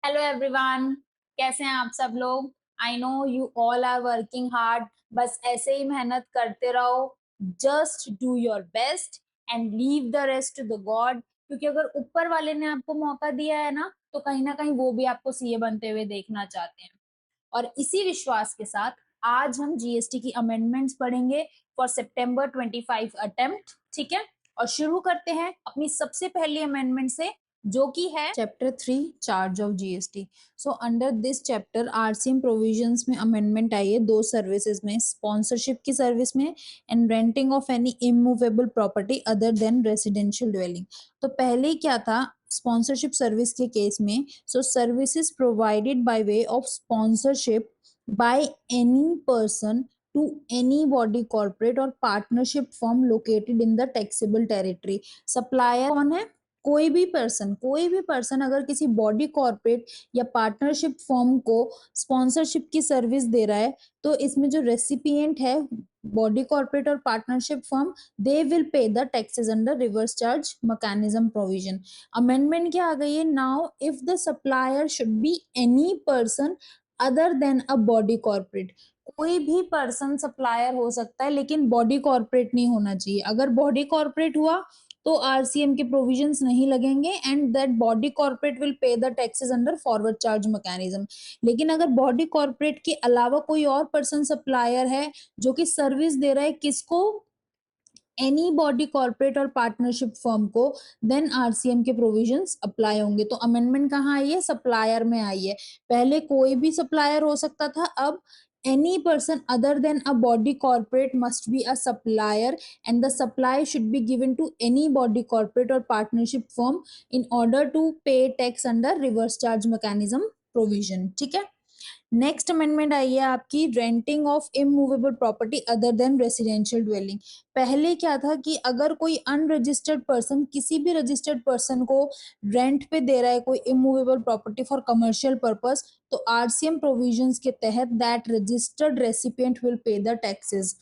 Hello everyone, कैसे हैं आप सब लोग। I know you all are working hard. बस ऐसे ही मेहनत करते रहो। Just do your best and leave the rest to the god, क्योंकि अगर ऊपर वाले ने आपको मौका दिया है ना कहीं वो भी आपको सीए बनते हुए देखना चाहते हैं। और इसी विश्वास के साथ आज हम जीएसटी की अमेंडमेंट्स पढ़ेंगे फॉर सितंबर 25 अटेम्प्ट। ठीक है, और शुरू करते हैं अपनी सबसे पहली अमेंडमेंट से, जो कि है chapter 3 charge of GST. So under this chapter RCM provisions में अमेंडमेंट आई है दो सर्विसेज में, स्पॉन्सरशिप की सर्विस में and renting of any immovable property other than residential dwelling. तो पहले क्या था स्पॉन्सरशिप सर्विस के केस में, so services provided by way of sponsorship by any person to any body corporate or partnership firm located in the taxable territory। Supplier कौन है? कोई भी पर्सन अगर किसी बॉडी कॉर्पोरेट या पार्टनरशिप फर्म को स्पॉन्सरशिप की सर्विस दे रहा है, तो इसमें जो रेसिपिएंट है बॉडी कॉर्पोरेट और partnership firm, they will pay the taxes under reverse charge mechanism provision. Amendment क्या आ गई है? Now if the supplier should be any person other than a body corporate. कोई भी पर्सन सप्लायर हो सकता है, लेकिन बॉडी कॉर्पोरेट नहीं होना चाहिए। अगर बॉडी कॉर्पोरेट हुआ तो आरसीएम के प्रोविजंस नहीं लगेंगे and that body corporate will pay the taxes under forward charge mechanism. लेकिन अगर बॉडी कॉर्पोरेट के अलावा कोई और पर्सन सप्लायर है जो कि सर्विस दे रहा है किसको? एनी बॉडी कॉर्पोरेट और पार्टनरशिप फर्म को, देन आरसीएम के प्रोविजंस अप्लाई होंगे। तो अमेंडमेंट कहाँ आई है? सप्लायर में आई है। पहले कोई भी सप्लायर हो सकता था, अब any person other than a body corporate must be a supplier and the supply should be given to any body corporate or partnership firm in order to pay tax under reverse charge mechanism provision। ठीक है, next amendment आई है आपकी renting of immovable property other than residential dwelling. पहले क्या था कि अगर कोई अनरजिस्टर्ड पर्सन किसी भी रजिस्टर्ड पर्सन को रेंट पे दे रहा है कोई immovable property for commercial purpose, तो आरसीएम प्रोविजंस के तहत that registered recipient will pay the taxes.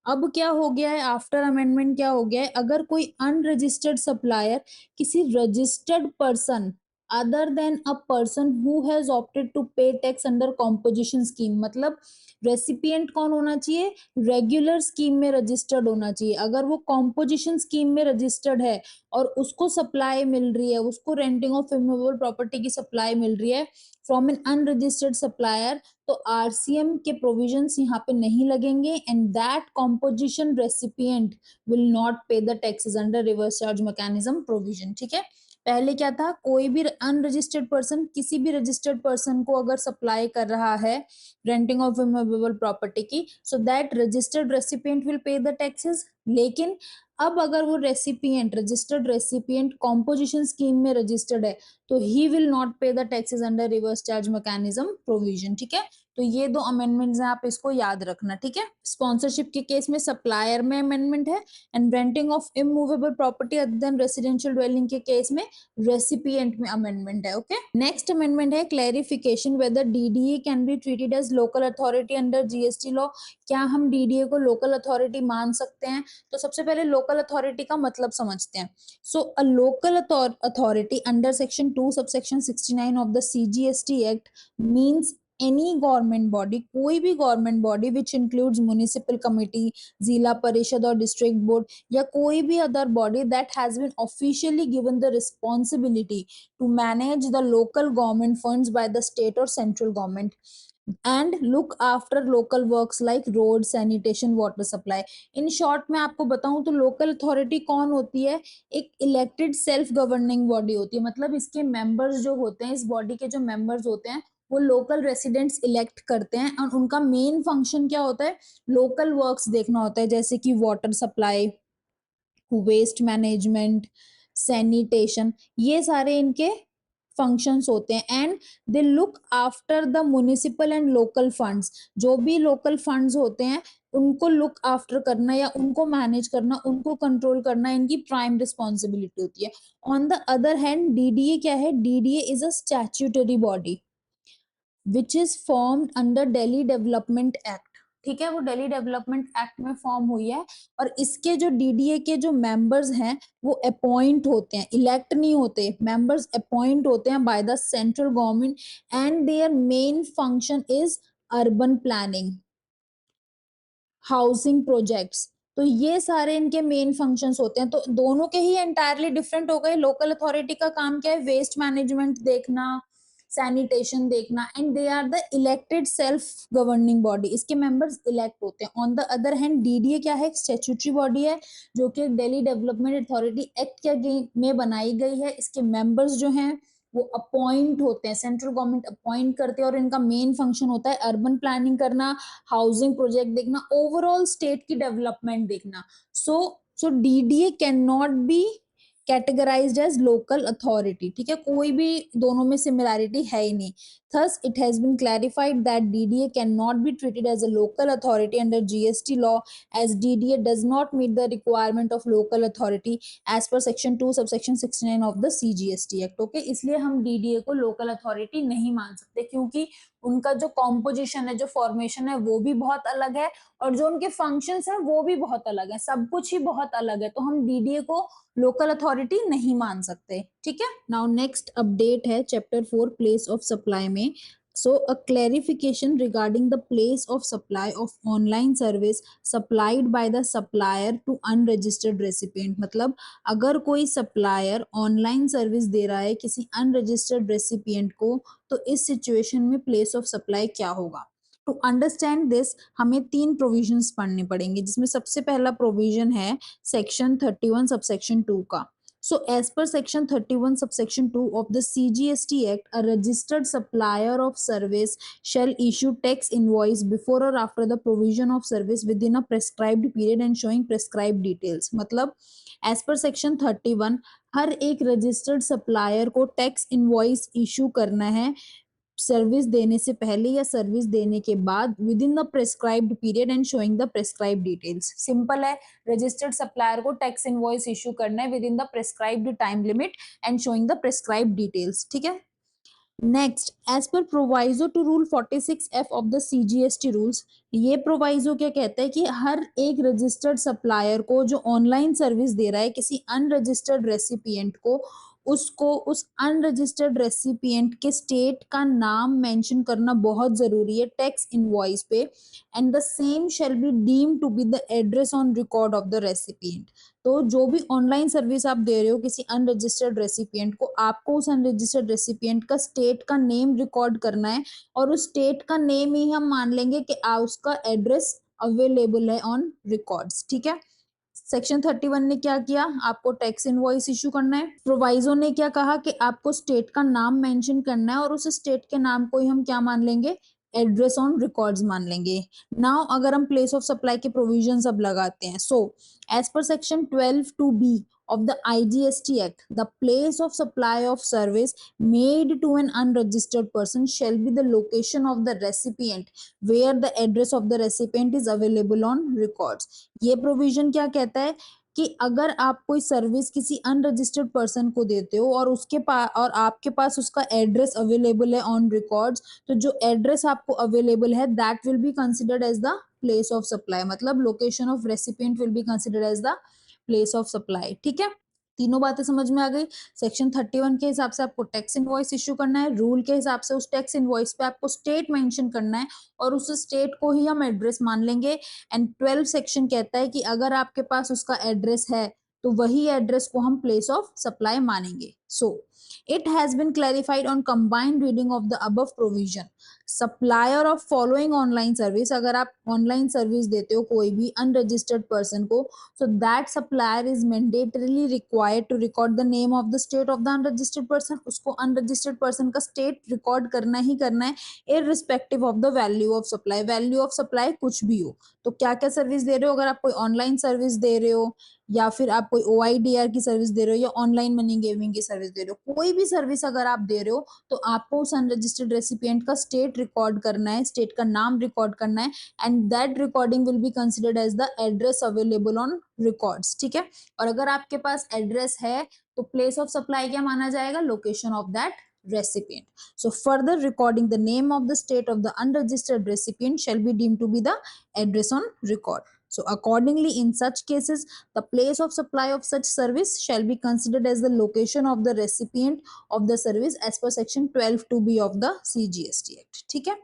अब क्या हो गया है आफ्टर अमेंडमेंट? क्या हो गया है? अगर कोई अनरजिस्टर्ड सप्लायर किसी registered person other than a person who has opted to pay tax under composition scheme, मतलब रेसिपिएंट कौन होना चाहिए? रेगुलर स्कीम में रजिस्टर्ड होना चाहिए। अगर वो कॉम्पोजिशन स्कीम में रजिस्टर्ड है और उसको सप्लाई मिल रही है, उसको रेंटिंग ऑफ इमूवेबल प्रॉपर्टी की सप्लाई मिल रही है फ्रॉम एन अनरजिस्टर्ड सप्लायर, तो आरसीएम के प्रोविजंस यहाँ पे नहीं लगेंगे and that composition recipient will not pay the taxes under reverse charge mechanism provision. ठीक है, पहले क्या था? कोई भी अनरजिस्टर्ड पर्सन किसी भी रजिस्टर्ड पर्सन को अगर सप्लाई कर रहा है रेंटिंग ऑफ इमूवेबल प्रॉपर्टी की, so that registered recipient will pay the taxes. लेकिन अब अगर वो recipient registered recipient composition scheme में रजिस्टर्ड है, तो he will not pay the taxes under reverse charge mechanism provision. ठीक है, तो ये दो अमेंडमेंट्स हैं, आप इसको याद रखना। ठीक है, स्पॉन्सरशिप के केस में सप्लायर में अमेंडमेंट है and renting of immovable property other than residential dwelling के केस में रेसिपिएंट में अमेंडमेंट है। ओके, नेक्स्ट अमेंडमेंट है clarification whether DDA can be treated as local authority under GST law. क्या हम डीडीए को लोकल अथॉरिटी मान सकते हैं? तो सबसे पहले लोकल अथॉरिटी का मतलब समझते हैं। So a local authority under section 2 subsection 69 of the CGST act means any government body, कोई भी government body which includes municipal committee, Zila Parishad और डिस्ट्रिक्ट बोर्ड, या कोई भी other body that has been officially given the responsibility to manage the local government funds by the state और central government and look after local works like road, sanitation, water supply. In short में आपको बताऊं तो local authority कौन होती है? एक elected self governing body होती है। मतलब इसके मेंबर्स जो होते हैं, इस बॉडी के जो मेंबर्स होते हैं, वो लोकल रेसिडेंट्स इलेक्ट करते हैं और उनका मेन फंक्शन क्या होता है? लोकल वर्क्स देखना होता है, जैसे कि water supply, waste management, sanitation, ये सारे इनके फंक्शंस होते हैं। And they look after the municipal and local funds, जो भी लोकल फंड्स होते हैं उनको लुक आफ्टर करना या उनको मैनेज करना, उनको कंट्रोल करना इनकी प्राइम रिस्पॉन्सिबिलिटी होती है। On the other hand DDA क्या है? DDA is a statutory body which is formed under Delhi Development Act। ठीक है, वो दिल्ली डेवलपमेंट एक्ट में फॉर्म हुई है और इसके जो डीडीए के जो मेंबर्स हैं वो अपॉइंट होते हैं, इलेक्ट नहीं होते, मेंबर्स अपॉइंट होते हैं by the central government and their main function is urban planning, housing projects. तो ये सारे इनके मेन फंक्शंस होते हैं। तो दोनों के ही एंटायरली डिफरेंट हो गए। लोकल अथॉरिटी का काम क्या है, वेस्ट मैनेजमेंट देखना, सैनिटेशन देखना, and they are the elected self governing body, इसके मेंबर्स इलेक्ट होते हैं। On the other hand DDA क्या है, एक स्टैट्यूटरी बॉडी है जो कि दिल्ली डेवलपमेंट अथॉरिटी एक्ट के में बनाई गई है। इसके मेंबर्स जो हैं वो अपॉइंट होते हैं, सेंट्रल गवर्नमेंट अपॉइंट करते हैं और इनका मेन फंक्शन होता है अर्बन प्लानिंग करना, हाउसिंग प्रोजेक्ट देखना, ओवरऑल स्टेट की डेवलपमेंट देखना। So DDA can not be categorised as local authority, ठीक है, कोई भी दोनों में सिमिलैरिटी है ही नहीं। Thus, it has been clarified that DDA cannot be treated as a local authority under GST law, as DDA does not meet the requirement of local authority as per section 2 subsection 69 of the CGST Act. Okay, इसलिए हम DDA को local authority नहीं मान सकते क्योंकि उनका जो composition है, जो फॉर्मेशन है वो भी बहुत अलग है और जो उनके फंक्शंस हैं वो भी बहुत अलग है, सब कुछ ही बहुत अलग है। तो हम डीडीए को लोकल अथॉरिटी नहीं मान सकते, ठीक है। नाउ नेक्स्ट अपडेट है चैप्टर 4 प्लेस ऑफ सप्लाई में। So a clarification regarding the place of supply of online service supplied by the supplier to unregistered recipient. मतलब अगर कोई सप्लायर ऑनलाइन सर्विस दे रहा है किसी अनरजिस्टर्ड रेसिपिएंट को, तो इस सिचुएशन में प्लेस ऑफ सप्लाई क्या होगा। टू अंडरस्टैंड दिस हमें 3 प्रोविजंस पढ़ने पड़ेंगे, जिसमें सबसे पहला प्रोविजन है सेक्शन 31 सबसेक्शन 2 का। So as per section 31 subsection 2 of the CGST Act, a registered supplier of service shall issue tax invoice before or after the provision of service within a prescribed period and showing prescribed details। मतलब as per section 31 हर एक registered supplier को tax invoice issue करना है service देने से पहले या service देने के बाद within the prescribed period and showing the prescribed details. Simple है, रजिस्टर्ड सप्लायर को टैक्स इनवॉइस इशू करना है within the prescribed time limit and showing the prescribed details, ठीक है। Next, as per proviso to rule 46F of the CGST rules, ये proviso क्या कहता है कि हर एक रजिस्टर्ड सप्लायर को जो ऑनलाइन सर्विस दे रहा है किसी अनरजिस्टर्ड रेसिपिएंट को, उसको उस अनरजिस्टर्ड रेसिपिएंट के स्टेट का नाम मेंशन करना बहुत जरूरी है टैक्स इनवॉइस पे, and the same shall be deemed to be the address on record of the recipient. तो जो भी ऑनलाइन सर्विस आप दे रहे हो किसी अनरजिस्टर्ड रेसिपिएंट को, आपको उस अनरजिस्टर्ड रेसिपिएंट का स्टेट का नेम रिकॉर्ड करना है और उस स्टेट का नेम ही हम मान लेंगे कि उसका एड्रेस अवेलेबल है ऑन रिकॉर्ड्स, ठीक है। सेक्शन 31 ने क्या किया, आपको टैक्स इनवॉइस इशू करना है। प्रोवाइजो ने क्या कहा कि आपको स्टेट का नाम मेंशन करना है और उस स्टेट के नाम को ही हम क्या मान लेंगे, एड्रेस ऑन रिकॉर्ड्स मान लेंगे। नाउ अगर हम प्लेस ऑफ सप्लाई के प्रोविजंस अब लगाते हैं, so as per section 12(2)(b) of the IGST Act, the place of supply of service made to an unregistered person shall be the location of the recipient where the address of the recipient is available on records। ये provision क्या कहता है कि अगर आप कोई service किसी unregistered person को देते हो और उसके पास और आपके पास उसका एड्रेस अवेलेबल है ऑन रिकॉर्ड्स, तो जो एड्रेस आपको अवेलेबल है that will be considered as the place of supply. मतलब location of recipient will be considered as the place of supply, ठीक है। तीनों बातें समझ में आ गई। सेक्शन 31 के हिसाब से आपको टैक्स इनवॉइस इशू करना है, रूल के हिसाब से उस टैक्स इनवॉइस पे आपको स्टेट मेंशन करना है और उस स्टेट को ही हम एड्रेस मान लेंगे। एंड 12 सेक्शन कहता है कि अगर आपके पास उसका एड्रेस है तो वही एड्रेस को हम प्लेस ऑफ सप्लाई मानेंगे। So it has been clarified on combined reading of the above provision, supplier of following online service, अगर आप ऑनलाइन सर्विस देते हो कोई भी अनरजिस्टर्ड पर्सन को, so that supplier is mandatorily required to record the name of the state of the unregistered person। उसको unregistered person का state record करना ही करना है irrespective of the value of supply। value of supply कुछ भी हो, तो क्या क्या सर्विस दे रहे हो, अगर आप कोई ऑनलाइन सर्विस दे रहे हो या फिर आप कोई OIDR की सर्विस दे रहे हो या ऑनलाइन मनी गिविंग की सर्विस दे रहे हो, कोई भी सर्विस अगर आप दे रहे हो तो आपको उस अनरजिस्टर्ड रेसिपिएंट का स्टेट रिकॉर्ड करना है, स्टेट का नाम रिकॉर्ड करना है, and that recording will be considered as the address available on records, ठीक है। और अगर आपके पास एड्रेस है तो प्लेस ऑफ सप्लाई क्या माना जाएगा, location of that recipient. So further recording the name of the state of the unregistered recipient shall be deemed to be the address on record. So accordingly, in such cases, the place of supply of such service shall be considered as the location of the recipient of the service as per section 12 2B of the CGST Act. ठीक है.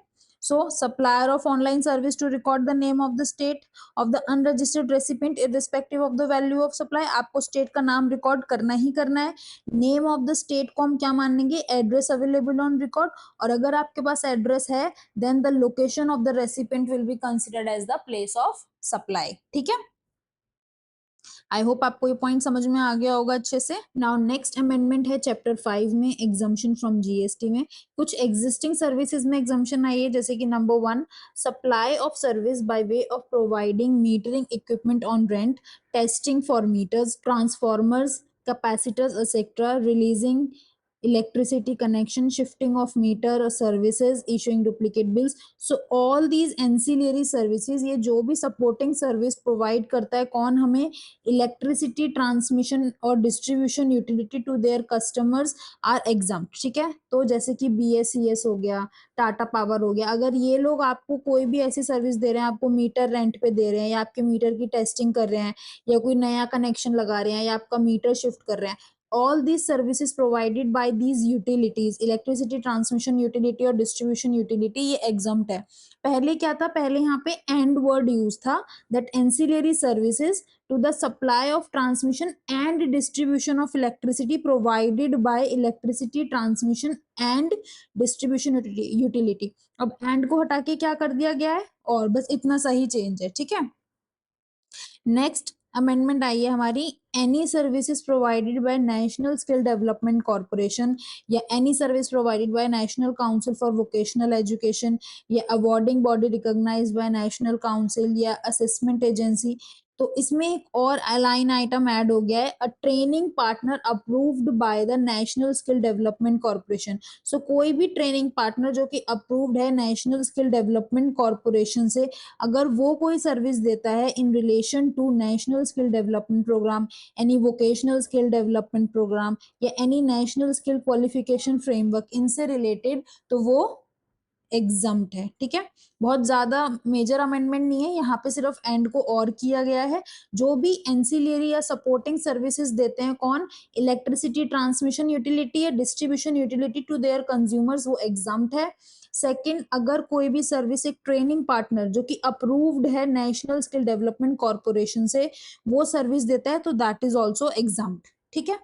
So supplier of online service to record the name of the state of the unregistered recipient irrespective of the value of supply. आपको state का नाम record करना ही करना है. Name of the state को हम क्या मानेंगे? Address available on record. और अगर आपके पास address है, then the location of the recipient will be considered as the place of supply. ठीक है. आई होप आपको ये पॉइंट समझ में आ गया होगा अच्छे से. नाउ नेक्स्ट अमेंडमेंट है चैप्टर 5 में, एग्जम्पशन फ्रॉम जीएसटी में. कुछ एग्जिस्टिंग सर्विसेज में एग्जम्पशन आई है, जैसे कि number 1, supply of service by way of providing metering equipment on rent, testing for meters, transformers, capacitors etc, releasing electricity connection, shifting of meter or services, issuing duplicate bills. So all these ancillary services, ये जो भी supporting service provide करता है कौन, हमें electricity transmission और distribution utility to their customers are exempt. ठीक है. तो जैसे कि BSES हो गया, टाटा पावर हो गया, अगर ये लोग आपको कोई भी ऐसी सर्विस दे रहे हैं, आपको मीटर रेंट पे दे रहे हैं, या आपके मीटर की टेस्टिंग कर रहे हैं, या कोई नया कनेक्शन लगा रहे हैं, या आपका मीटर शिफ्ट कर रहे हैं, all these services provided by these utilities, electricity transmission utility और distribution utility, ये exempt है. पहले क्या था? पहले यहाँ पे and word use था, that ancillary services to the supply of transmission and distribution of electricity provided by electricity transmission and distribution utility. अब and को हटा के क्या कर दिया गया है? और बस इतना सही चेंज है. ठीक है. नेक्स्ट अमेंडमेंट आई है हमारी, any services provided by national skill development corporation या any service provided by national council for vocational education या awarding body recognised by national council या असेसमेंट एजेंसी. तो इसमें एक और लाइन आइटम ऐड हो गया है, a training partner approved by the national skill development corporation. So कोई भी ट्रेनिंग पार्टनर जो कि अप्रूव्ड है नेशनल स्किल डेवलपमेंट कॉर्पोरेशन से, अगर वो कोई सर्विस देता है in relation to national skill development programme, any vocational skill development programme या any national skill qualification framework, इनसे रिलेटेड, तो वो एग्जम्प्ट है. ठीक है. बहुत ज्यादा मेजर अमेंडमेंट नहीं है, यहाँ पे सिर्फ एंड को और किया गया है. जो भी एंसिलरी या सपोर्टिंग सर्विसेज देते हैं कौन, इलेक्ट्रिसिटी ट्रांसमिशन यूटिलिटी या distribution utility to their consumers, वो एग्जम्प्ट है. सेकंड, अगर कोई भी सर्विस एक ट्रेनिंग पार्टनर जो कि अप्रूव्ड है नेशनल स्किल डेवलपमेंट कॉर्पोरेशन से, वो सर्विस देता है, तो दैट इज ऑल्सो एग्जम्प्ट. ठीक है.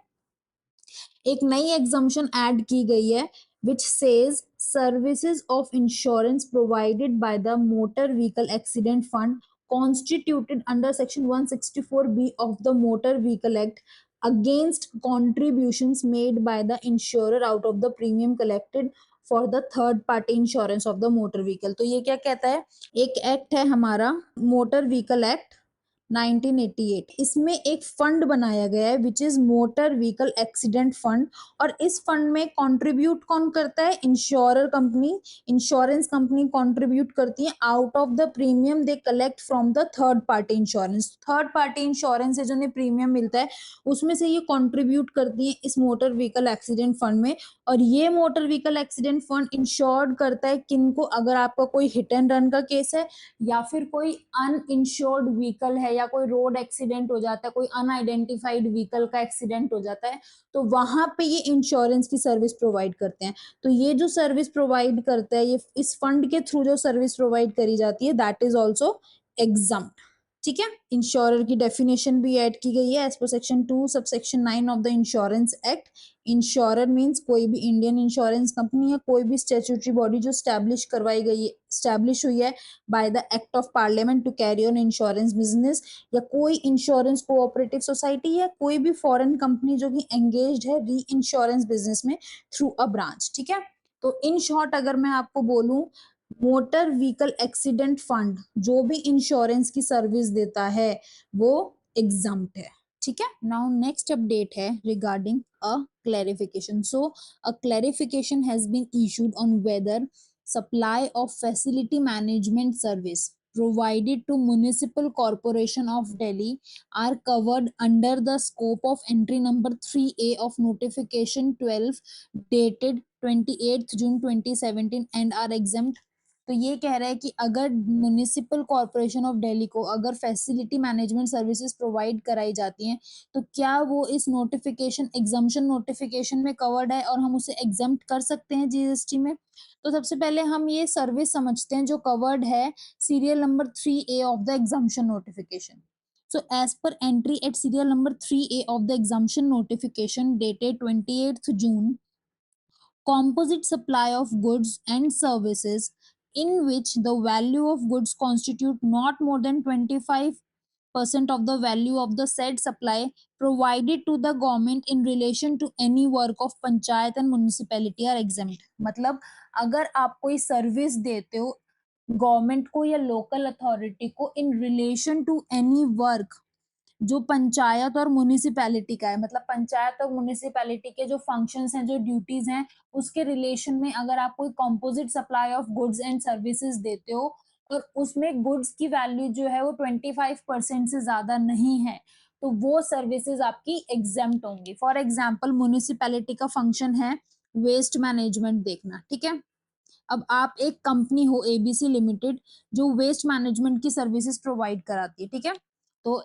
एक नई एग्जम्पशन ऐड की गई है, which says services of insurance provided by the motor vehicle accident fund constituted under section 164B of the motor vehicle act against contributions made by the insurer out of the premium collected for the third party insurance of the motor vehicle. तो ये क्या कहता है? एक act है हमारा motor vehicle act 1988, इसमें एक फंड बनाया गया है which is motor vehicle accident fund. और इस फंड में कंट्रीब्यूट कौन करता है? Insurer company, insurance company contribute करती है out of the premium they collect from the third party insurance. Third party insurance से जो उन्हें प्रीमियम मिलता है उसमें से ये कंट्रीब्यूट करती है इस मोटर व्हीकल एक्सीडेंट फंड में. और ये motor vehicle accident fund insured करता है किनको? अगर आपका कोई हिट एंड रन का केस है, या फिर कोई अनइंश्योर्ड व्हीकल है, या कोई रोड एक्सीडेंट हो जाता है, कोई अनआइडेंटिफाइड व्हीकल का एक्सीडेंट हो जाता है, तो वहां पे ये इंश्योरेंस की सर्विस प्रोवाइड करते हैं. तो ये जो सर्विस प्रोवाइड करता है, ये इस फंड के थ्रू जो सर्विस प्रोवाइड करी जाती है, दैट इज ऑल्सो एग्जम्प्ट. ठीक है. इंश्योरर की डेफिनेशन भी ऐड की गई है as per section 2 subsection 9 of the insurance act. Insurer means कोई भी इंडियन इंश्योरेंस कंपनी या कोई भी स्टैट्यूटरी बॉडी जो स्टैब्लिश करवाई गई है, स्टैब्लिश हुई है by the act of parliament to carry on insurance business, या कोई इंश्योरेंस कोऑपरेटिव सोसाइटी या कोई भी फॉरेन कंपनी जो कि एंगेज्ड है री इंश्योरेंस बिजनेस में थ्रू अ ब्रांच. ठीक है. तो इन शॉर्ट अगर मैं आपको बोलूं, मोटर व्हीकल एक्सीडेंट फंड जो भी इंश्योरेंस की सर्विस देता है वो एग्जम्प्ट है. ठीक है. नाउ नेक्स्ट अपडेट है regarding a clarification. So a clarification has been issued on whether supply of facility management service provided to Municipal Corporation of Delhi are covered under the scope of entry number 3A of notification 12 dated 28 June 2017 and are exempt. तो ये कह रहा है कि अगर municipal corporation of Delhi को अगर facility management services provide कराई जाती हैं तो क्या वो इस नोटिफिकेशन एग्जाम्पशन नोटिफिकेशन में कवर्ड है और हम उसे एग्जेम्प्ट कर सकते हैं जीएसटी में। तो सबसे पहले हम ये सर्विस समझते हैं जो कवर्ड है serial number 3A of the exemption notification. So as per entry at serial number 3A of the exemption notification dated 28th June, composite supply of goods and services in which the value of goods constitute not more than 25% of the value of the said supply provided to the government in relation to any work of panchayat and municipality are exempt। मतलब अगर आप कोई service देते हो government को या local authority को in relation to any work जो पंचायत और म्युनिसिपैलिटी का है, मतलब पंचायत और म्युनिसिपैलिटी के जो फंक्शंस हैं जो ड्यूटीज हैं उसके रिलेशन में अगर आप कोई composite supply of goods and services देते हो और उसमें गुड्स की वैल्यू जो है वो 25% से ज्यादा नहीं है तो वो सर्विसेज आपकी एग्जेम्प्ट होंगी। फॉर एग्जाम्पल म्युनिसिपैलिटी का फंक्शन है वेस्ट मैनेजमेंट देखना, ठीक है। अब आप एक कंपनी हो एबीसी लिमिटेड जो वेस्ट मैनेजमेंट की सर्विसेज प्रोवाइड कराती है, ठीक है। तो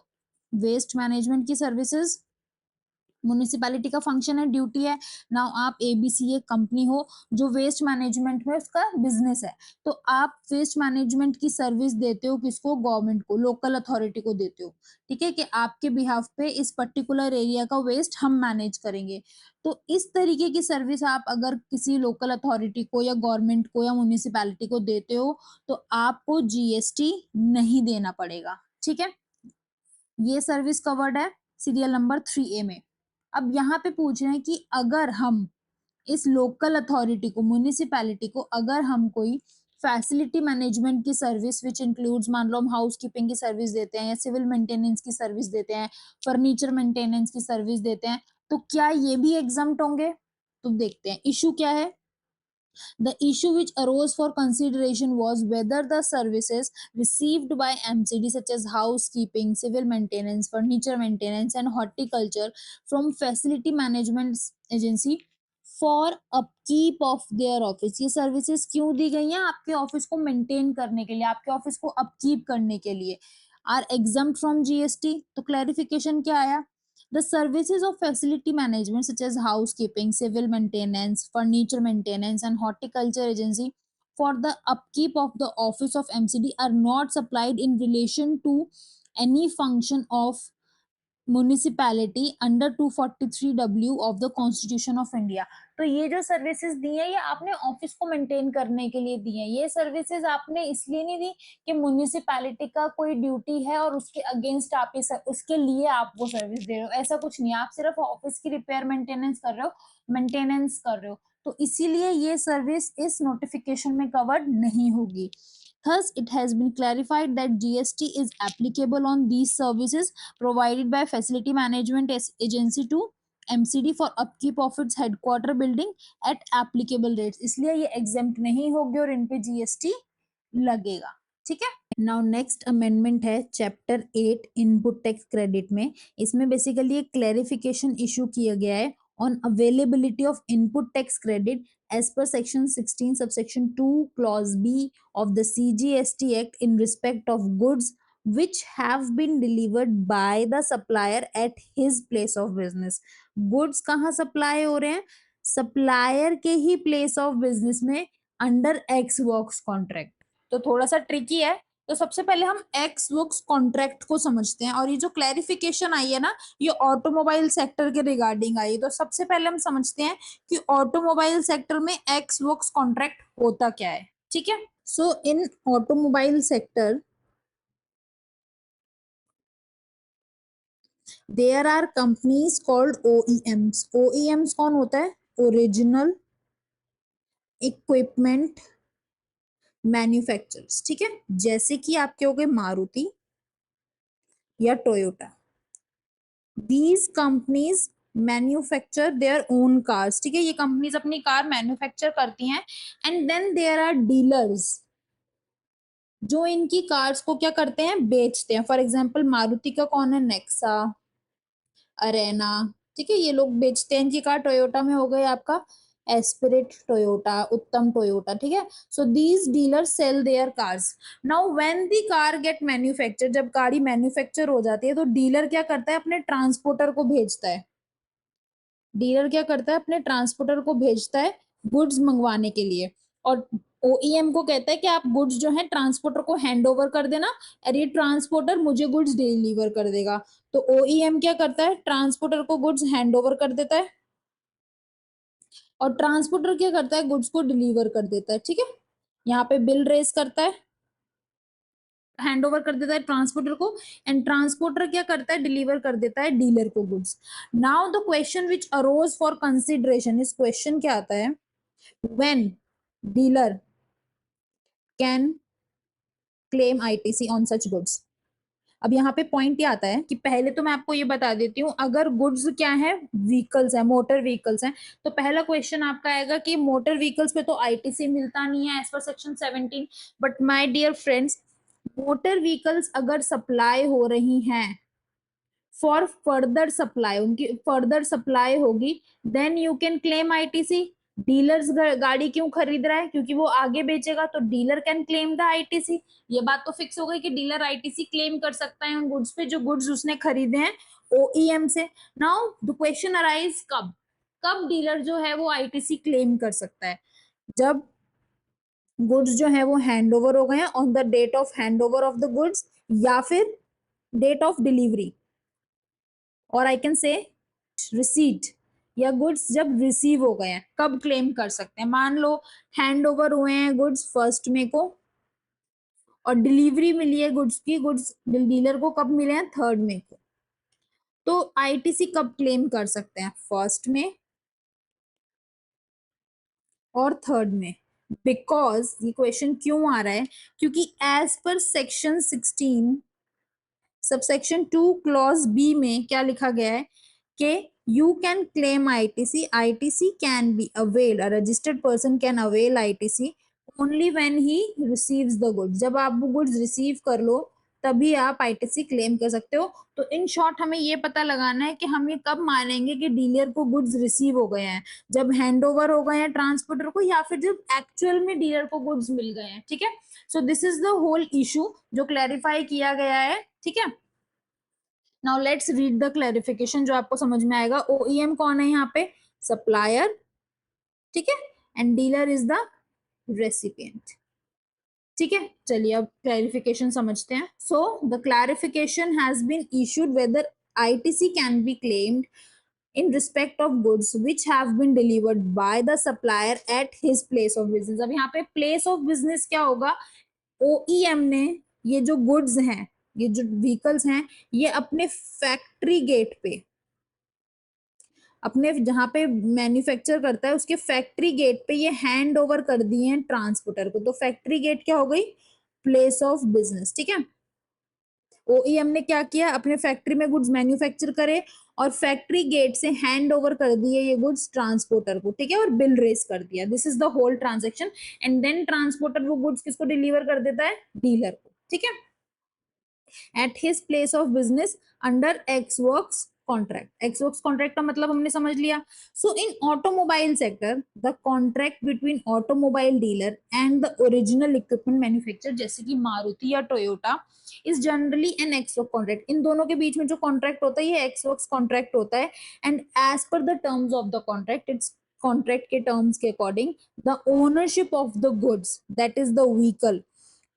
वेस्ट मैनेजमेंट की सर्विसेज म्युनिसिपैलिटी का फंक्शन है, ड्यूटी है। नाउ आप एबीसी एक कंपनी हो जो वेस्ट मैनेजमेंट में उसका बिजनेस है तो आप वेस्ट मैनेजमेंट की सर्विस देते हो किसको, गवर्नमेंट को, लोकल अथॉरिटी को देते हो, ठीक है, कि आपके बिहाफ पे इस पर्टिकुलर एरिया का वेस्ट हम मैनेज करेंगे। तो इस तरीके की सर्विस आप अगर किसी लोकल अथॉरिटी को या गवर्नमेंट को या म्युनिसिपैलिटी को देते हो तो आपको जीएसटी नहीं देना पड़ेगा, ठीक है। ये सर्विस कवर्ड है सीरियल नंबर 3A में। अब यहाँ पे पूछ रहे हैं कि अगर हम इस लोकल अथॉरिटी को म्युनिसिपैलिटी को अगर हम कोई फैसिलिटी मैनेजमेंट की सर्विस विच इंक्लूड्स मान लो हम हाउस कीपिंग की सर्विस देते हैं या सिविल मेंटेनेंस की सर्विस देते हैं, फर्नीचर मेंटेनेंस की सर्विस देते हैं तो क्या ये भी एग्जम्प्ट होंगे। तो देखते हैं इशू क्या है। The issue which arose for consideration was whether the services received by MCD such as housekeeping, civil maintenance, furniture maintenance and horticulture from facility management agency for upkeep of their office, ये services क्यों दी गई हैं, आपके office को maintain करने के लिए, आपके ऑफिस को अपकीप करने के लिए, आर एग्जम्प्ट फ्रॉम जीएसटी। तो क्लैरिफिकेशन क्या आया, the services of facility management such as housekeeping, civil maintenance, furniture maintenance and horticulture agency for the upkeep of the office of MCD are not supplied in relation to any function of municipality under 243W of the constitution of India. तो ये जो services दी है ये आपने office को maintain करने के लिए दी है, ये सर्विसेज आपने इसलिए नहीं दी कि म्युनिसिपैलिटी का कोई ड्यूटी है और उसके अगेंस्ट आप उसके लिए आप वो सर्विस दे रहे हो, ऐसा कुछ नहीं है। आप सिर्फ ऑफिस की रिपेयर मेंटेनेंस कर रहे हो, मेंटेनेंस कर रहे हो, तो इसीलिए ये सर्विस इस नोटिफिकेशन में कवर्ड नहीं होगी। Thus, it has been clarified that GST is applicable on these services provided by Facility Management Agency to MCD for upkeep of its headquarter building at applicable rates। इसलिए ये exempt नहीं होगी और इन पे GST लगेगा, ठीक है। नाउ नेक्स्ट अमेंडमेंट है चैप्टर 8 इनपुट टैक्स क्रेडिट में। इसमें बेसिकली एक क्लैरिफिकेशन इशू किया गया है on availability of input tax credit as per section 16 subsection 2 clause B of the CGST Act in respect of goods which have been delivered by the supplier at his place of business। goods कहाँ supply हो रहे हैं, supplier के ही place of business में under ex works contract. तो थोड़ा सा tricky है, तो सबसे पहले हम एक्स वर्क्स कॉन्ट्रैक्ट को समझते हैं और ये जो क्लैरिफिकेशन आई है ना ये ऑटोमोबाइल सेक्टर के रिगार्डिंग आई है। तो सबसे पहले हम समझते हैं कि ऑटोमोबाइल सेक्टर में एक्स वर्क्स कॉन्ट्रैक्ट होता क्या है, ठीक है। So in automobile sector there are companies called OEMs. OEMs कौन होता है, ओरिजिनल इक्विपमेंट मैन्युफैक्चरर्स, ठीक है, जैसे कि आपके हो गए मारुति या Toyota. These companies manufacture their own cars, ठीक है, ये कंपनीज अपनी कार मैन्युफैक्चर करती हैं। And then there are dealers जो इनकी कार्स को क्या करते हैं, बेचते हैं। फॉर एग्जाम्पल मारुति का कौन है, नेक्सा, अरेना, ठीक है, ये लोग बेचते हैं इनकी कार। टोयोटा में हो गए आपका एस्पिरिट टोयोटा, उत्तम टोयोटा, ठीक है। So these dealer sell their cars. Now when the car get manufacture, जब गाड़ी मैन्युफैक्चर हो जाती है तो डीलर क्या करता है, अपने ट्रांसपोर्टर को भेजता है। डीलर क्या करता है, अपने ट्रांसपोर्टर को भेजता है गुड्स मंगवाने के लिए, और ओईएम को कहता है कि आप गुड्स जो है ट्रांसपोर्टर को हैंड ओवर कर देना, और ये ट्रांसपोर्टर मुझे गुड्स डिलीवर कर देगा। तो ओईएम क्या करता है, ट्रांसपोर्टर को गुड्स हैंड ओवर कर देता है, और ट्रांसपोर्टर क्या करता है, गुड्स को डिलीवर कर देता है, ठीक है। यहाँ पे बिल रेज करता है, हैंड ओवर कर देता है ट्रांसपोर्टर को, एंड ट्रांसपोर्टर क्या करता है, डिलीवर कर देता है डीलर को goods. Now the question which arose for consideration, इस क्वेश्चन क्या आता है, when dealer can claim ITC on such goods. अब यहाँ पे पॉइंट ये आता है कि पहले तो मैं आपको ये बता देती हूँ, अगर गुड्स क्या है, व्हीकल्स है, मोटर व्हीकल्स हैं, तो पहला क्वेश्चन आपका आएगा कि मोटर व्हीकल्स पे तो आईटीसी मिलता नहीं है as per section 17। But my dear friends, motor vehicles अगर सप्लाई हो रही हैं फॉर फर्दर सप्लाई, उनकी फर्दर सप्लाई होगी, then you can claim ITC. Dealers गाड़ी क्यों खरीद रहा है, क्योंकि वो आगे बेचेगा, तो dealer can claim the ITC. ये बात तो फिक्स हो गई कि डीलर आईटीसी क्लेम कर सकता है उन गुड्स पे जो गुड्स उसने खरीदे हैं ओईएम से। नाउ द क्वेश्चन अराइज, कब कब डीलर जो है वो आईटीसी क्लेम कर सकता है, जब गुड्स जो है वो हैंड ओवर हो गए हैं, on the date of hand over of the goods, या फिर डेट ऑफ डिलीवरी, और आई कैन से रिसीट, या गुड्स जब रिसीव हो गए हैं, कब क्लेम कर सकते हैं। मान लो हैंड ओवर हुए हैं गुड्स 1 मई को, और डिलीवरी मिली है गुड्स की, गुड्स डीलर को कब मिले हैं, 3 मई को। तो आईटीसी कब क्लेम कर सकते हैं, 1 मई और 3 मई। बिकॉज ये क्वेश्चन क्यों आ रहा है, क्योंकि as per section 16 subsection 2 clause B में क्या लिखा गया है कि you can claim ITC, ITC can be avail, a registered person can avail ITC only when he receives the goods. जब आप वो गुड्स रिसीव कर लो तभी आप आईटीसी क्लेम कर सकते हो। तो इन शॉर्ट हमें ये पता लगाना है कि हम ये कब मानेंगे कि डीलर को गुड्स रिसीव हो गए हैं, जब हैंड ओवर हो गए हैं ट्रांसपोर्टर को, या फिर जब एक्चुअल में डीलर को गुड्स मिल गए हैं, ठीक है। So this is the whole issue जो क्लैरिफाई किया गया है, ठीक है। Now let's read the clarification जो आपको समझ में आएगा। ओईएम कौन है यहाँ पे, सप्लायर, ठीक है, and dealer is the recipient, ठीक है। चलिए अब क्लैरिफिकेशन समझते हैं। So the clarification has been issued whether ITC can be claimed in respect of goods which have been delivered by the supplier at his place of business। अब यहाँ पे place of business क्या होगा, OEM ने ये जो goods हैं, ये जो व्हीकल्स हैं, ये अपने फैक्ट्री गेट पे, अपने जहां पे मैन्युफैक्चर करता है उसके फैक्ट्री गेट पे ये हैंड ओवर कर दिए हैं ट्रांसपोर्टर को। तो फैक्ट्री गेट क्या हो गई, प्लेस ऑफ बिजनेस, ठीक है। ओईएम ने क्या किया, अपने फैक्ट्री में गुड्स मैन्युफैक्चर करे और फैक्ट्री गेट से हैंड ओवर कर दिए ये गुड्स ट्रांसपोर्टर को, ठीक है, और बिल रेस कर दिया। This is the whole transaction, and then transporter वो गुड्स किसको डिलीवर कर देता है, डीलर को, ठीक है, at his place of business under ex works contract. Ex works contract का मतलब हमने समझ लिया। So in automobile sector the contract between automobile dealer and the original equipment manufacturer, जैसे कि मारुति या Toyota, is generally an ex work contract. इन दोनों के बीच में जो कॉन्ट्रैक्ट होता है ये एक्स वर्क्स कॉन्ट्रैक्ट होता है, and as per the terms of the contract, it's contract के टर्म्स के according the ownership of the goods that is the vehicle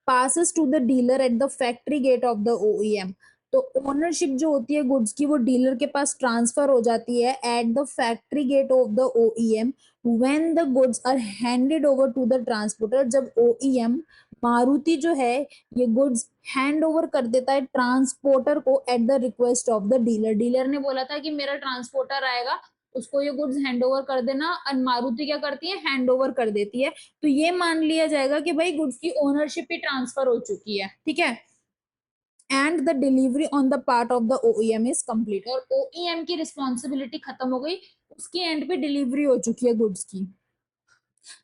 passes to the dealer at the factory gate of the OEM। तो ownership जो होती है goods की वो dealer के पास transfer हो जाती है at the factory gate of the OEM when the goods are handed over to the transporter. जब ओईएम मारुति जो है ये गुड्स हैंड ओवर कर देता है ट्रांसपोर्टर को at the request of the dealer. Dealer ने बोला था कि मेरा ट्रांसपोर्टर आएगा, उसको ये गुड्स हैंड ओवर कर देना, और मारुति क्या करती है, हैंड ओवर कर देती है। तो ये मान लिया जाएगा कि भाई गुड्स की ओनरशिप ही ट्रांसफर हो चुकी है, ठीक है, and the delivery on the part of the OEM is complete. और ओईएम की रिस्पॉन्सिबिलिटी खत्म हो गई, उसकी एंड पे डिलीवरी हो चुकी है गुड्स की।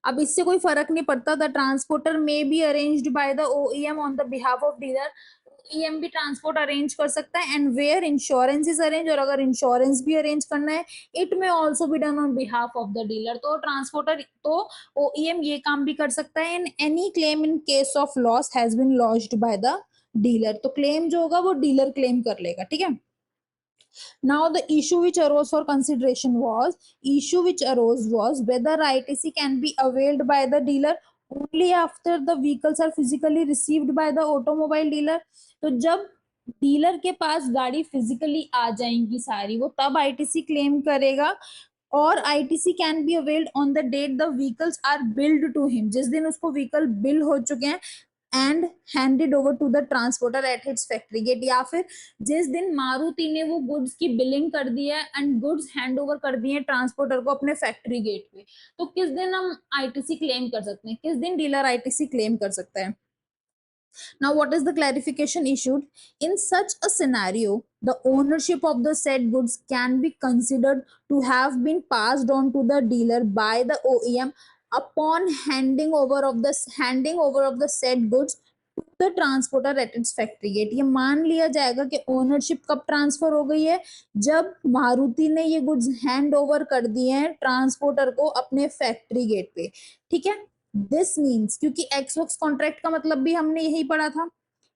अब इससे कोई फर्क नहीं पड़ता, the transporter may be arranged by the OEM on the behalf of dealer. OEM भी ट्रांसपोर्ट अरेंज कर सकता है, and where insurance is arrange, और अगर इंश्योरेंस भी अरेंज करना है it may also be done on behalf of the dealer. तो ट्रांसपोर्टर तो OEM ये काम भी कर सकता है। And any claim in case of loss has been lodged by the dealer, तो क्लेम जो होगा वो डीलर क्लेम कर लेगा, ठीक है। Now the issue which arose for consideration was whether ITC can be availed by the dealer only after the vehicles are physically received by the automobile dealer। तो जब डीलर के पास गाड़ी फिजिकली आ जाएंगी सारी, वो तब आईटीसी क्लेम करेगा। और ITC can be availed on the date the vehicles are billed to him, जिस दिन उसको व्हीकल बिल हो चुके हैं and handed over to the transporter at its factory gate, या फिर जिस दिन मारुति ने वो गुड्स की बिलिंग कर दी है एंड गुड्स हैंड ओवर कर दिए ट्रांसपोर्टर को अपने फैक्ट्री गेट पे, तो किस दिन हम आईटीसी क्लेम कर सकते हैं, किस दिन डीलर आईटीसी क्लेम कर सकता है। Now, what is the clarification issued? In such a scenario, the ownership of the said goods can be considered to have been passed on to the dealer by the OEM upon handing over of the said goods to the transporter at its factory gate। ये मान लिया जाएगा कि ownership कब transfer हो गई है, जब मारुति ने ये गुड्स हैंड ओवर कर दिए हैं ट्रांसपोर्टर को अपने फैक्ट्री गेट पे, ठीक है। दिस मीन्स, क्योंकि एक्स वर्क्स कॉन्ट्रैक्ट का मतलब भी हमने यही पढ़ा था,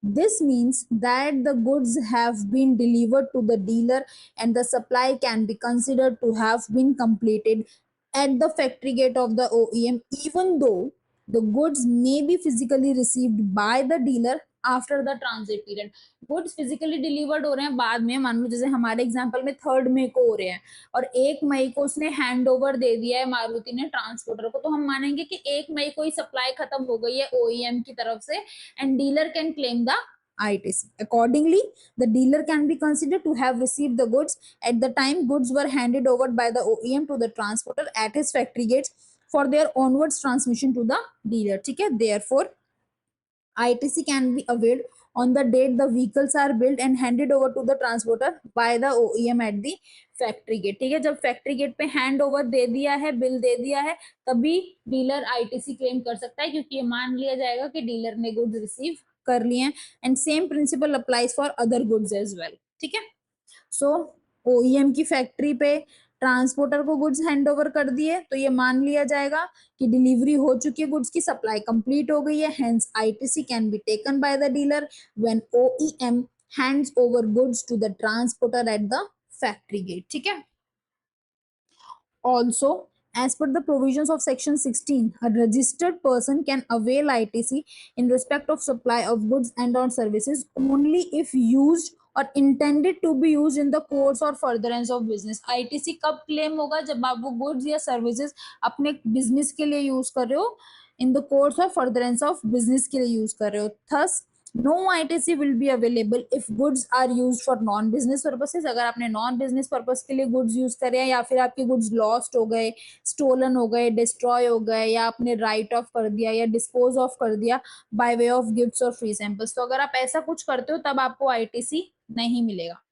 this means that the goods have been delivered to the dealer and the supply can be considered to have been completed at the factory gate of the OEM, even though the goods may be physically received by the dealer after the transit period। Goods physically delivered हो रहे हैं बाद में, मान लो जैसे हमारे example में 3 मई को हो रहे हैं और 1 मई को उसने हैंड ओवर दे दिया है मारुति ने ट्रांसपोर्टर को, तो हम मानेंगे कि 1 मई को ही सप्लाई खत्म हो गई है OEM की तरफ से and dealer can claim the ITC। Accordingly, the dealer can be considered to have received the goods at the time goods were handed over by the OEM to the transporter at his factory gates for their onwards transmission to the dealer, ठीक है। Therefore, ITC can be availed on the date the vehicles are built and handed over to the transporter by the OEM at the factory gate, ठीक है। जब factory gate पे hand over दे दिया है, bill दे दिया है, तभी डीलर आईटीसी क्लेम कर सकता है, क्योंकि ये मान लिया जाएगा कि डीलर ने गुड्स रिसीव कर लिए हैं। And same principle applies for other goods as well, ठीक है। सो OEM की फैक्ट्री पे ट्रांसपोर्टर को गुड्स हैंड ओवर कर दिए, तो ये मान लिया जाएगा कि डिलीवरी हो चुकी है गुड्स की, सप्लाई कंप्लीट हो गई है, hence ITC can be taken by the dealer when OEM hands over goods to the transporter at the factory gate, ठीक है। Also, as per the provisions of section 16, a registered person can avail ITC in respect of supply of goods and or services only if used or intended to be used in the course or furtherance of business। ITC कब claim होगा, जब आप वो goods या services अपने business के लिए use कर रहे हो, in the course or furtherance of business के लिए यूज कर रहे हो। Thus no ITC will be available if goods are used for non business purposes। अगर आपने नॉन बिजनेस पर्पस के लिए गुड्स यूज करे हैं, या फिर आपके गुड्स लॉस्ट हो गए, स्टोलन हो गए, डिस्ट्रॉय हो गए, या आपने राइट ऑफ कर दिया या डिस्पोज ऑफ कर दिया बाय वे ऑफ गिफ्ट्स और फ्री सैंपल्स, तो अगर आप ऐसा कुछ करते हो तब आपको ITC नहीं मिलेगा,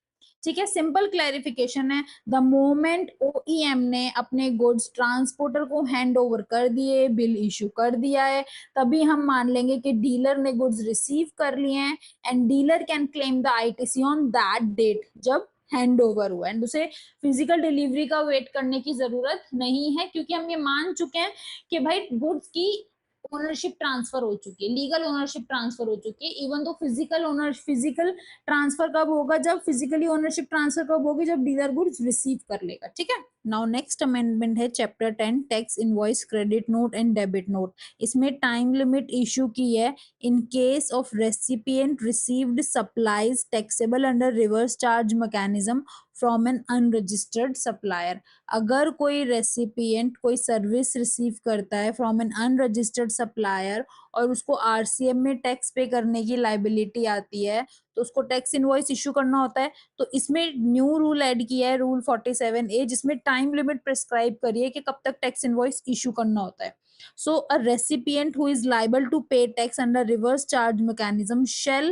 ठीक है। सिंपल क्लैरिफिकेशन है, द मोमेंट OEM ने अपने गुड्स ट्रांसपोर्टर को हैंड ओवर कर दिए, बिल इशू कर दिया है, तभी हम मान लेंगे कि डीलर ने गुड्स रिसीव कर लिए हैं and dealer can claim the ITC on that date जब हैंड ओवर हुआ। एंड उसे फिजिकल डिलीवरी का वेट करने की जरूरत नहीं है, क्योंकि हम ये मान चुके हैं कि भाई गुड्स की ओनरशिप ट्रांसफर हो चुकी है, लीगल ओनरशिप ट्रांसफर हो चुकी है। इवन तो फिजिकल ट्रांसफर कब होगा, जब फिजिकली ओनरशिप ट्रांसफर कब होगी, जब डीलर गुड्स रिसीव कर लेगा, ठीक है। नाउ नेक्स्ट अमेंडमेंट है chapter 10 tax invoice credit note and debit note. इसमें टाइम लिमिट इशू की है इन case of recipient received supplies taxable under reverse charge mechanism from an unregistered supplier. अगर कोई रेसिपिएंट कोई सर्विस रिसीव करता है from an unregistered supplier और उसको RCM में टैक्स पे करने की लाइबिलिटी आती है, तो उसको टैक्स इनवॉइस इशू करना होता है। तो इसमें न्यू रूल ऐड किया है, रूल 47A, जिसमें टाइम लिमिट प्रिस्क्राइब करी है कि कब तक टैक्स इनवॉइस इशू करना होता है। So a recipient who is liable to pay tax under reverse charge mechanism shall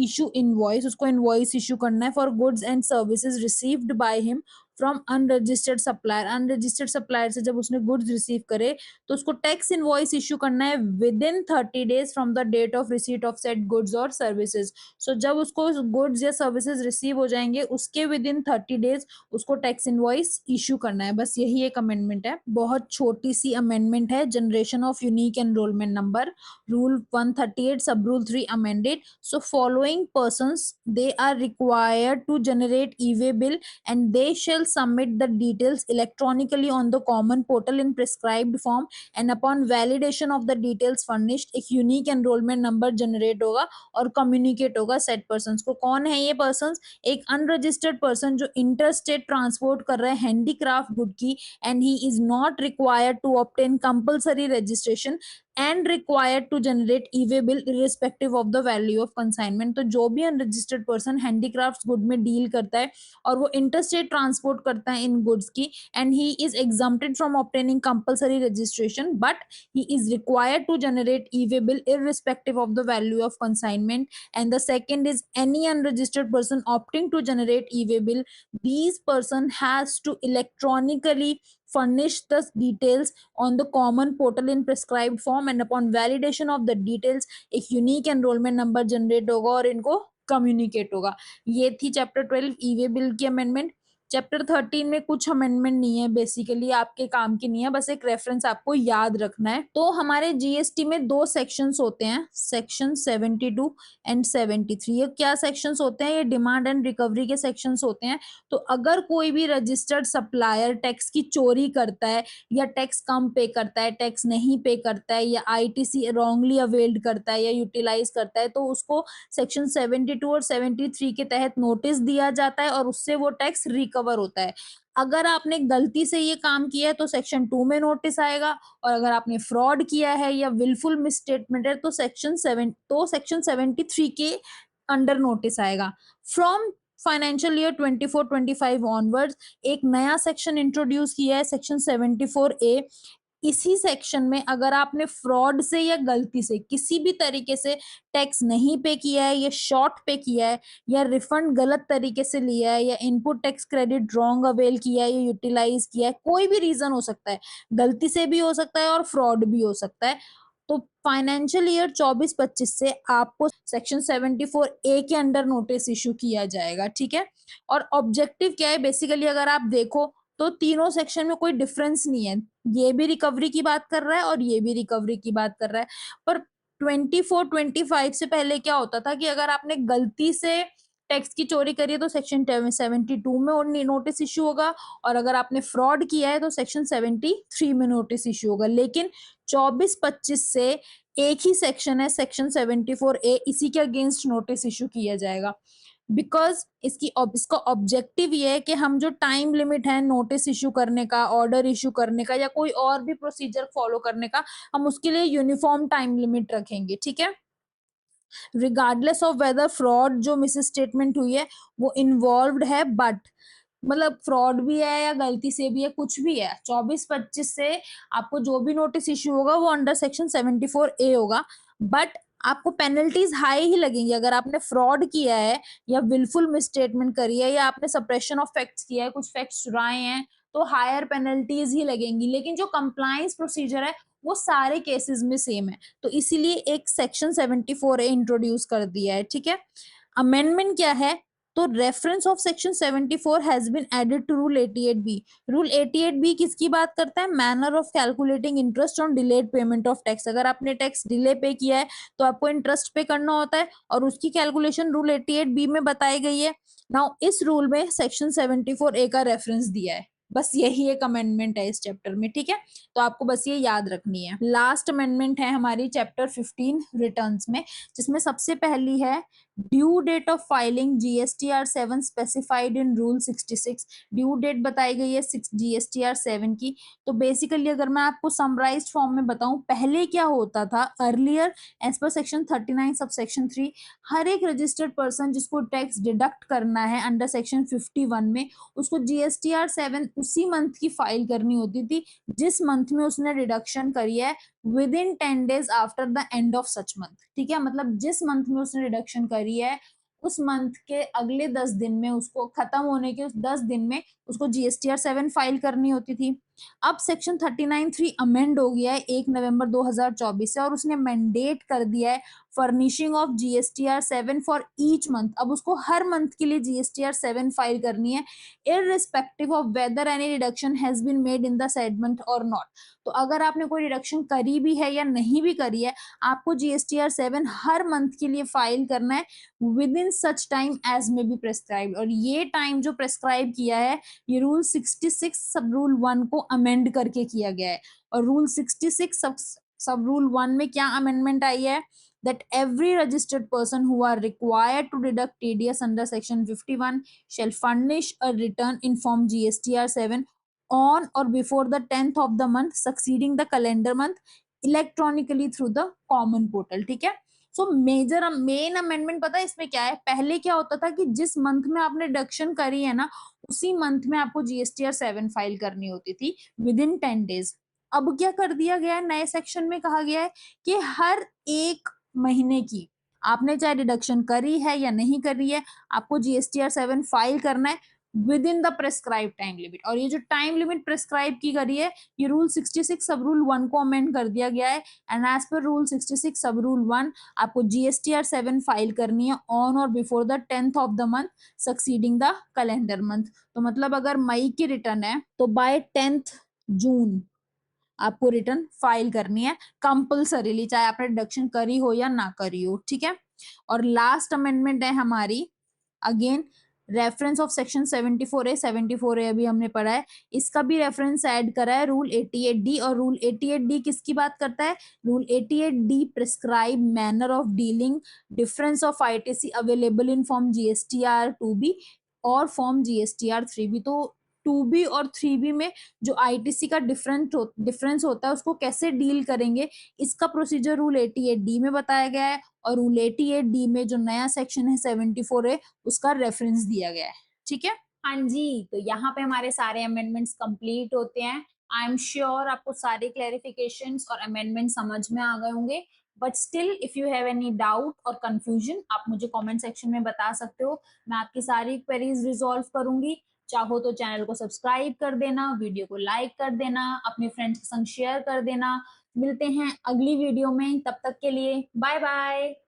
issue invoice, उसको invoice issue करना है for goods and services received by him from unregistered supplier. Unregistered supplier से जब उसने goods receive करे तो उसको tax invoice issue करना है within 30 days from the date of receipt of said goods और सर्विसेज। सो जब उसको गुड्स या सर्विसेज रिसीव हो जाएंगे उसके विद इन 30 डेज उसको टैक्स इनवॉइस इशू करना है। बस यही एक अमेंडमेंट है, बहुत छोटी सी अमेंडमेंट है। Generation of unique enrolment number, rule 138 sub rule 3 amended. So following persons, they are required to generate e-way bill and they shall submit the details electronically on the common portal in prescribed form, and upon validation of the details furnished एक unique enrolment number generate होगा और communicate होगा set persons को। कौन है ये persons? एक unregistered person जो इंटर स्टेट ट्रांसपोर्ट कर रहा है हैंडीक्राफ्ट गुड की, and he is not required to obtain compulsory registration and required to generate e-way bill irrespective of the value of consignment. तो जो भी अनरजिस्टर्ड पर्सन हैंडीक्राफ्ट गुड में deal करता है और वो इंटरस्टेट ट्रांसपोर्ट करता है इन गुड्स की, and he is exempted from obtaining compulsory registration but he is required to generate e-way bill irrespective of the value of consignment. And the second is any unregistered person opting to generate e-way bill, these person has to electronically furnish the details on the common portal in prescribed form, and upon validation of the details एक unique enrolment number generate होगा और इनको communicate होगा। ये थी chapter 12 e-way bill की amendment. Chapter 13 में कुछ अमेंडमेंट नहीं है, बेसिकली आपके काम की नहीं है, बस एक रेफरेंस आपको याद रखना है। तो हमारे जीएसटी में दो सेक्शंस होते हैं, सेक्शन 72 एंड 73। ये क्या सेक्शंस होते हैं? ये डिमांड एंड रिकवरी के सेक्शंस होते हैं। तो अगर कोई भी रजिस्टर्ड सप्लायर टैक्स की चोरी करता है या टैक्स कम पे करता है, टैक्स नहीं पे करता है, या आईटीसी रॉन्गली अवेल्ड करता है या यूटिलाइज करता है, तो उसको सेक्शन 72 और 73 के तहत नोटिस दिया जाता है और उससे वो टैक्स रिकवर होता है। अगर आपने गलती से ये काम किया है तो सेक्शन 2 में नोटिस आएगा, और अगर आपने फ्रॉड किया है या विलफुल मिसस्टेटमेंट है तो सेक्शन 73 के अंडर नोटिस आएगा। फ्रॉम फाइनेंशियल ईयर 24-25 ऑनवर्ड्स एक नया सेक्शन इंट्रोड्यूस किया है, सेक्शन 74A। इसी सेक्शन में अगर आपने फ्रॉड से या गलती से किसी भी तरीके से टैक्स नहीं पे किया है, या शॉर्ट पे किया है, या रिफंड गलत तरीके से लिया है, या input tax credit wrong avail किया है या यूटिलाइज किया है, कोई भी रीजन हो सकता है, गलती से भी हो सकता है और फ्रॉड भी हो सकता है, तो फाइनेंशियल ईयर 24-25 से आपको सेक्शन 74A के अंडर नोटिस इशू किया जाएगा। ठीक है, और ऑब्जेक्टिव क्या है? बेसिकली अगर आप देखो तो तीनों सेक्शन में कोई डिफरेंस नहीं है, ये भी रिकवरी की बात कर रहा है और ये भी रिकवरी की बात कर रहा है। पर 24-25 से पहले क्या होता था कि अगर आपने गलती से टैक्स की चोरी करी है तो सेक्शन 72 में नोटिस इशू होगा, और अगर आपने फ्रॉड किया है तो सेक्शन 73 में नोटिस इशू होगा। लेकिन 24-25 से एक ही सेक्शन है, सेक्शन 74A, इसी के अगेंस्ट नोटिस इशू किया जाएगा। बिकॉज इसका ऑब्जेक्टिव ये है कि हम जो टाइम लिमिट है नोटिस इशू करने का, ऑर्डर इशू करने का, या कोई और भी प्रोसीजर फॉलो करने का, हम उसके लिए यूनिफॉर्म टाइम लिमिट रखेंगे। ठीक है, रिगार्डलेस ऑफ वेदर फ्रॉड जो मिस स्टेटमेंट हुई है वो इन्वॉल्व्ड है, बट मतलब फ्रॉड भी है या गलती से भी है, कुछ भी है, 24-25 से आपको जो भी नोटिस इश्यू होगा वो अंडर सेक्शन 74A होगा। बट आपको पेनल्टीज हाई ही लगेंगी अगर आपने फ्रॉड किया है या विलफुल मिसस्टेटमेंट करी है या आपने सप्रेशन ऑफ फैक्ट्स किया है, कुछ फैक्ट्स चुराए हैं, तो हायर पेनल्टीज ही लगेंगी। लेकिन जो कंप्लायंस प्रोसीजर है वो सारे केसेस में सेम है, तो इसीलिए एक सेक्शन 74A इंट्रोड्यूस कर दिया है। ठीक है, अमेंडमेंट क्या है? तो reference of section 74 has been added to rule 88B। Rule 88B किसकी बात करता है? Manner of calculating interest on delayed payment of tax. अगर आपने टैक्स डिले पे किया है तो आपको इंटरेस्ट पे करना होता है, और उसकी कैलकुलेशन रूल 88B में बताई गई है। नाउ इस रूल में सेक्शन 74A का रेफरेंस दिया है। बस यही एक अमेंडमेंट है इस चैप्टर में। ठीक है, तो आपको बस ये याद रखनी है। लास्ट अमेंडमेंट है हमारी चैप्टर 15 रिटर्न्स में, जिसमें सबसे पहली है due date of filing GSTR 7 specified in rule 66। Due date बताई गई है GSTR 7 की। तो बेसिकली अगर मैं आपको समराइज्ड फॉर्म में बताऊं, पहले क्या होता था, earlier as per section 39 sub section 3 हर एक रजिस्टर्ड पर्सन जिसको टैक्स डिडक्ट करना है अंडर सेक्शन 51 में, उसको GSTR 7 उसी मंथ की फाइल करनी होती थी जिस मंथ में उसने डिडक्शन करी है, with in 10 days after the end of such month. ठीक है, मतलब जिस मंथ में उसने रिडक्शन करी है उस मंथ के अगले 10 दिन में, उसको खत्म होने के उस 10 दिन में उसको जीएसटीआर 7 फाइल करनी होती थी। अब सेक्शन 39(3) अमेंड हो गया है 1 नवंबर 2024 से, और उसने मैंडेट कर दिया है furnishing of GSTR 7 for each month. अब उसको हर मंथ के लिए जीएसटीआर 7 फाइल करनी है, irrespective of whether any reduction has been made in the segment or not. तो अगर आपने कोई रिडक्शन करी भी है या नहीं भी करी है, आपको जीएसटीआर 7 हर मंथ के लिए फाइल करना है within such time as may be prescribe. और ये टाइम जो प्रेस्क्राइब किया है, ये रूल 66 सब रूल 1 को अमेंड करके किया गया है। और रूल 66 सब रूल 1 में क्या अमेंडमेंट आई है, that every registered person who are required to deduct TDS under section 51 shall furnish a return in form GSTR 7 on or before the 10th of the month succeeding the calendar month electronically through the common portal। ठीक है। So major main amendment पता है इसमें क्या है, पहले क्या होता था कि जिस मंथ में आपने डिडक्शन करी है ना, उसी मंथ में आपको जीएसटीआर 7 फाइल करनी होती थी विद इन 10 डेज। अब क्या कर दिया गया है, नए सेक्शन में कहा गया है कि हर एक महीने की, आपने चाहे डिडक्शन करी है या नहीं करी है, आपको जीएसटीआर 7 फाइल करना है within the prescribe time limit. और ये जो टाइम लिमिट प्रेस्क्राइब की करी है, ये रूल 66 सब रूल 1 को अमेंड कर दिया गया है। एंड एज पर रूल 66 सब रूल 1 आपको जीएसटीआर 7 फाइल करनी है ऑन और before the 10th of the month succeeding the calendar month. तो मतलब अगर मई की रिटर्न है तो बाय 10th जून आपको रिटर्न फाइल करनी है कंपल्सरीली, चाहे आपने डिडक्शन करी हो या ना करी हो। ठीक है। और लास्ट अमेंडमेंट है हमारी, again reference of section 74A। 74A अभी हमने पढ़ा है, इसका भी रेफरेंस ऐड करा है रूल 88D। और रूल 88D किसकी बात करता है, rule 88D prescribe manner of dealing difference of ITC available in form GSTR 2B और फॉर्म जीएसटीआर 3B। तो 2B और 3B में जो आईटीसी का डिफरेंस होता है उसको कैसे डील करेंगे, इसका प्रोसीजर रूल 88D में बताया गया है। और रूल 88D में जो नया सेक्शन है 74A, उसका रेफरेंस दिया गया है। ठीक है। हाँ जी, तो यहाँ पे हमारे सारे अमेंडमेंट्स कंप्लीट होते हैं। आई एम श्योर आपको सारे क्लैरिफिकेशंस और अमेंडमेंट समझ में आ गए होंगे। But still if you have any doubt और कंफ्यूजन, आप मुझे कमेंट सेक्शन में बता सकते हो, मैं आपकी सारी क्वेरीज रिजॉल्व करूंगी। चाहो तो चैनल को सब्सक्राइब कर देना, वीडियो को लाइक कर देना, अपने फ्रेंड्स के संग शेयर कर देना। मिलते हैं अगली वीडियो में, तब तक के लिए बाय बाय।